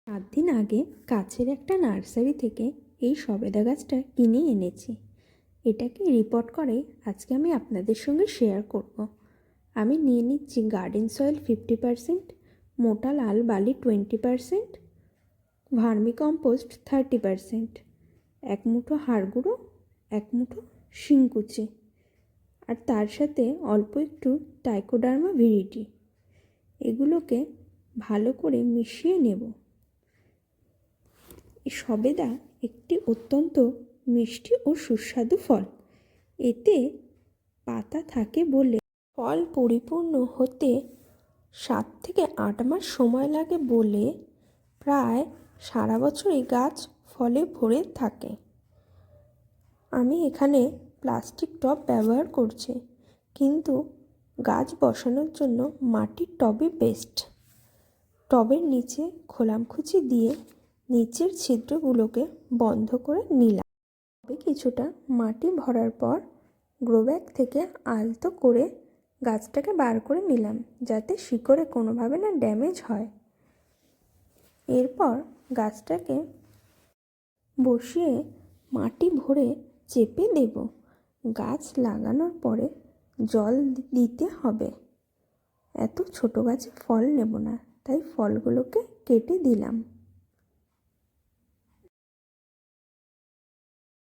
7 দিন আগে কাছের একটা নার্সারি থেকে এই সবেদা গাছটা কিনে এনেছি। এটাকে রিপোর্ট করে আজকে আমি আপনাদের সঙ্গে শেয়ার করব। আমি নিয়ে নিচ্ছি গার্ডেন সয়েল 50%, মোটা লাল বালি 20%, ভার্মি কম্পোস্ট 30%, এক মুঠো হাড় গুঁড়ো, এক মুঠো শিংকুচি, আর তার সাথে অল্প একটু ট্রাইকোডার্মা ভিরিডি। এগুলোকে ভালো করে মিশিয়ে নেব। এই সবেদা একটি অত্যন্ত মিষ্টি ও সুস্বাদু ফল। এতে পাতা থাকে বলে ফল পরিপূর্ণ হতে 7 থেকে 8 মাস সময় লাগে বলে প্রায় সারা বছরই গাছ ফলে ভরে থাকে। আমি এখানে প্লাস্টিক টব ব্যবহার করছি, কিন্তু গাছ বসানোর জন্য মাটির টবই বেস্ট। টবের নিচে খোলামখুচি দিয়ে নিচের ছিদ্রগুলোকে বন্ধ করে নিলাম। তবে কিছুটা মাটি ভরার পর গ্রো ব্যাগ থেকে আলতো করে গাছটাকে বার করে নিলাম, যাতে শিকড়ে কোনোভাবে না ড্যামেজ হয়। এরপর গাছটাকে বসিয়ে মাটি ভরে চেপে দেব। গাছ লাগানোর পরে জল দিতে হবে। এত ছোট গাছে ফল নেব না, তাই ফলগুলোকে কেটে দিলাম।